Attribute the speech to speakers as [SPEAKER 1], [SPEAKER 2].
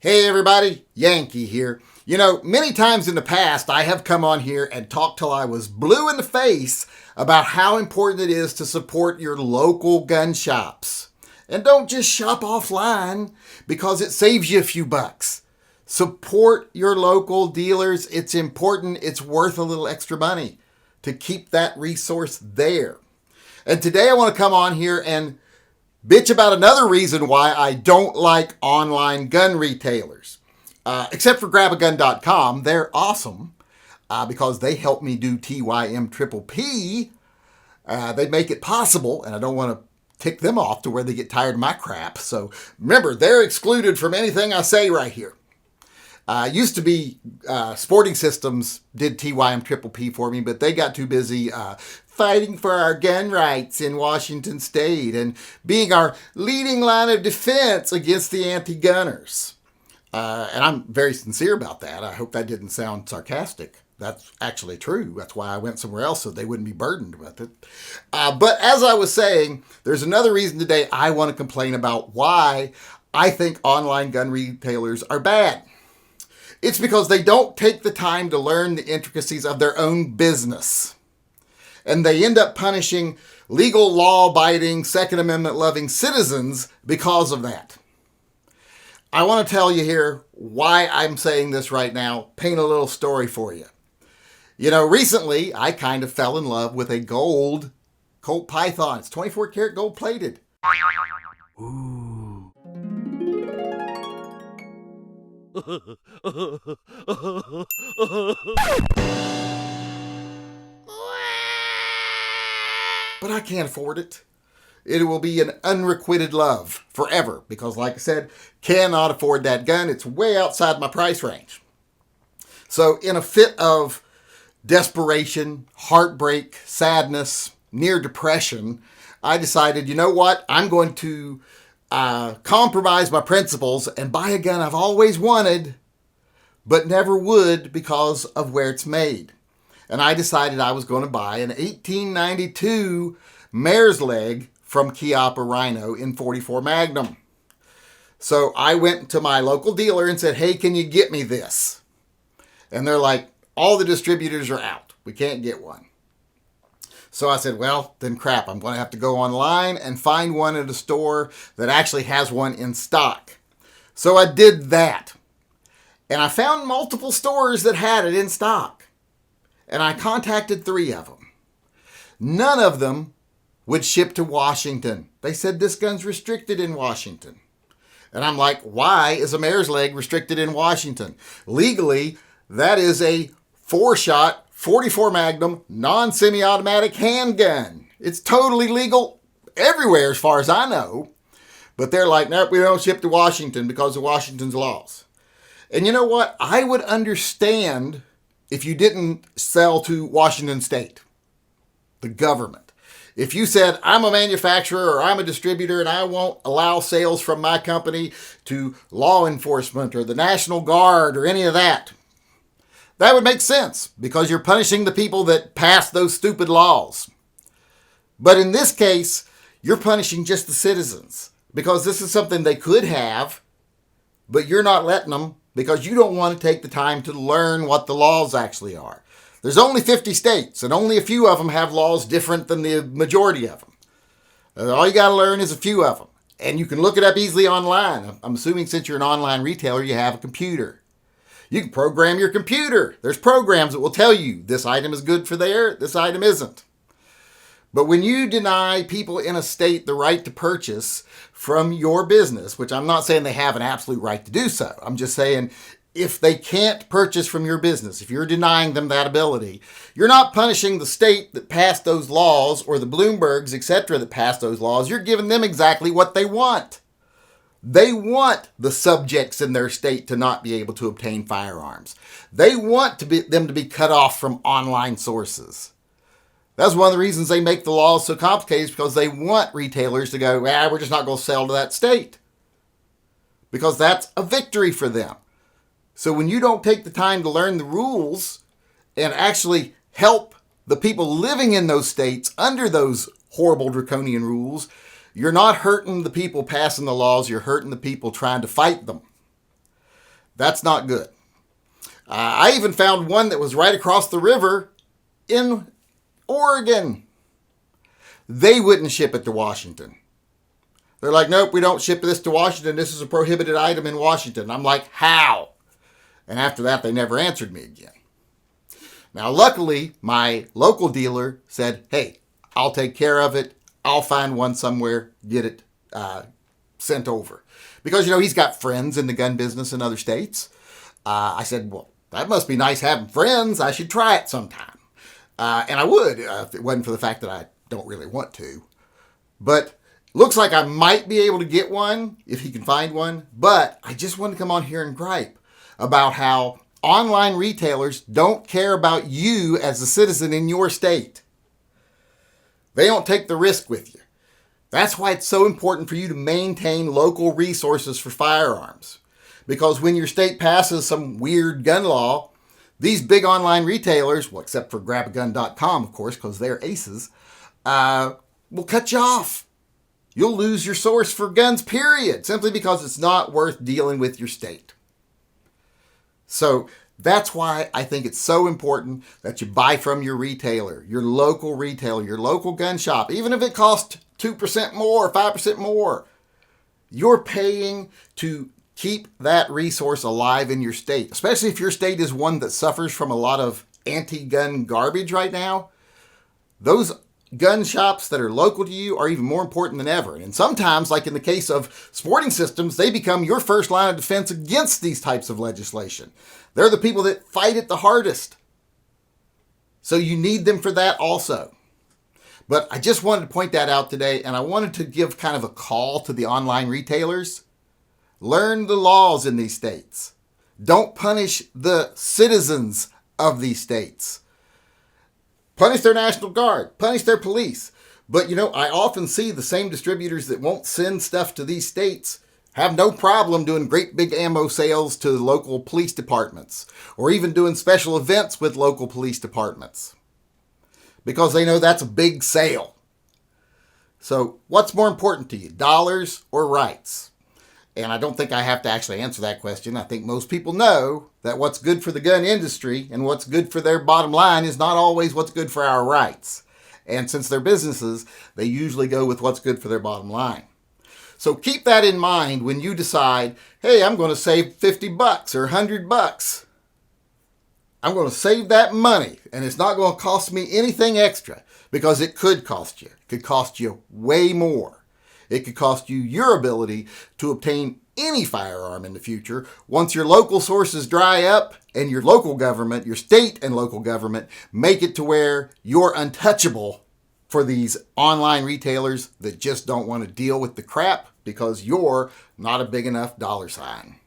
[SPEAKER 1] Hey everybody, Yankee here. You know, many times in the past I have come on here and talked till I was blue in the face about how important it is to support your local gun shops. And don't just shop offline because it saves you a few bucks. Support your local dealers. It's important. It's worth a little extra money to keep that resource there. And today I want to come on here and bitch about another reason why I don't like online gun retailers. Except for grabagun.com, they're awesome because they help me do TYMP. They make it possible, and I don't want to tick them off to where they get tired of my crap. So remember, they're excluded from anything I say right here. Used to be Sporting Systems did TYMP for me, but they got too busy fighting for our gun rights in Washington State and being our leading line of defense against the anti-gunners. And I'm very sincere about that. I hope that didn't sound sarcastic. That's actually true. That's why I went somewhere else so they wouldn't be burdened with it. But as I was saying, there's another reason today I want to complain about why I think online gun retailers are bad. It's because they don't take the time to learn the intricacies of their own business. And they end up punishing legal, law-abiding, Second Amendment-loving citizens because of that. I want to tell you here why I'm saying this right now, paint a little story for you. You know, recently, I kind of fell in love with a gold Colt Python. It's 24 karat gold plated. Ooh. But I can't afford it. It will be an unrequited love forever because, like I said, cannot afford that gun. It's way outside my price range. So in a fit of desperation, heartbreak, sadness, near depression, I decided, you know what? I'm going to compromise my principles and buy a gun I've always wanted, but never would because of where it's made. And I decided I was going to buy an 1892 mare's leg from Chiappa Rhino in 44 Magnum. So I went to my local dealer and said, hey, can you get me this? And they're like, all the distributors are out. We can't get one. So I said, well, then crap. I'm going to have to go online and find one at a store that actually has one in stock. So I did that. And I found multiple stores that had it in stock. And I contacted 3 of them. None of them would ship to Washington. They said this gun's restricted in Washington. And I'm like, why is a mare's leg restricted in Washington? Legally, that is a 4-shot, 44 Magnum, non-semi-automatic handgun. It's totally legal everywhere as far as I know. But they're like, nope, we don't ship to Washington because of Washington's laws. And you know what? I would understand if you didn't sell to Washington State, the government. If you said, I'm a manufacturer or I'm a distributor and I won't allow sales from my company to law enforcement or the National Guard or any of that, that would make sense because you're punishing the people that passed those stupid laws. But in this case, you're punishing just the citizens because this is something they could have, but you're not letting them because you don't want to take the time to learn what the laws actually are. There's only 50 states, and only a few of them have laws different than the majority of them. All you got to learn is a few of them. And you can look it up easily online. I'm assuming since you're an online retailer, you have a computer. You can program your computer. There's programs that will tell you this item is good for there, this item isn't. But when you deny people in a state the right to purchase from your business, which I'm not saying they have an absolute right to do so. I'm just saying if they can't purchase from your business, if you're denying them that ability, you're not punishing the state that passed those laws or the Bloombergs, etc., that passed those laws. You're giving them exactly what they want. They want the subjects in their state to not be able to obtain firearms. They want them to be cut off from online sources. That's one of the reasons they make the laws so complicated is because they want retailers to go, we're just not going to sell to that state. Because that's a victory for them. So when you don't take the time to learn the rules and actually help the people living in those states under those horrible draconian rules, you're not hurting the people passing the laws, you're hurting the people trying to fight them. That's not good. I even found one that was right across the river in Oregon. They wouldn't ship it to Washington. They're like, nope, we don't ship this to Washington. This is a prohibited item in Washington. I'm like, how? And after that, they never answered me again. Now, luckily, my local dealer said, hey, I'll take care of it. I'll find one somewhere, get it sent over. Because, he's got friends in the gun business in other states. I said, well, that must be nice having friends. I should try it sometime. And I would, if it wasn't for the fact that I don't really want to. But looks like I might be able to get one if he can find one. But I just wanted to come on here and gripe about how online retailers don't care about you as a citizen in your state. They don't take the risk with you. That's why it's so important for you to maintain local resources for firearms. Because when your state passes some weird gun law, these big online retailers, well, except for grabagun.com, of course, because they're aces, will cut you off. You'll lose your source for guns, period, simply because it's not worth dealing with your state. So that's why I think it's so important that you buy from your retailer, your local gun shop. Even if it costs 2% more, 5% more, you're paying to keep that resource alive in your state, especially if your state is one that suffers from a lot of anti-gun garbage right now. Those gun shops that are local to you are even more important than ever. And sometimes, like in the case of sporting systems, they become your first line of defense against these types of legislation. They're the people that fight it the hardest. So you need them for that also. But I just wanted to point that out today, and I wanted to give kind of a call to the online retailers. Learn the laws in these states. Don't punish the citizens of these states. Punish their National Guard, punish their police. But, I often see the same distributors that won't send stuff to these states have no problem doing great big ammo sales to local police departments, or even doing special events with local police departments, because they know that's a big sale. So what's more important to you, dollars or rights? And I don't think I have to actually answer that question. I think most people know that what's good for the gun industry and what's good for their bottom line is not always what's good for our rights. And since they're businesses, they usually go with what's good for their bottom line. So keep that in mind when you decide, hey, I'm going to save $50 or $100. I'm going to save that money, and it's not going to cost me anything extra, because it could cost you. It could cost you way more. It could cost you your ability to obtain any firearm in the future once your local sources dry up and your local government, your state and local government, make it to where you're untouchable for these online retailers that just don't want to deal with the crap because you're not a big enough dollar sign.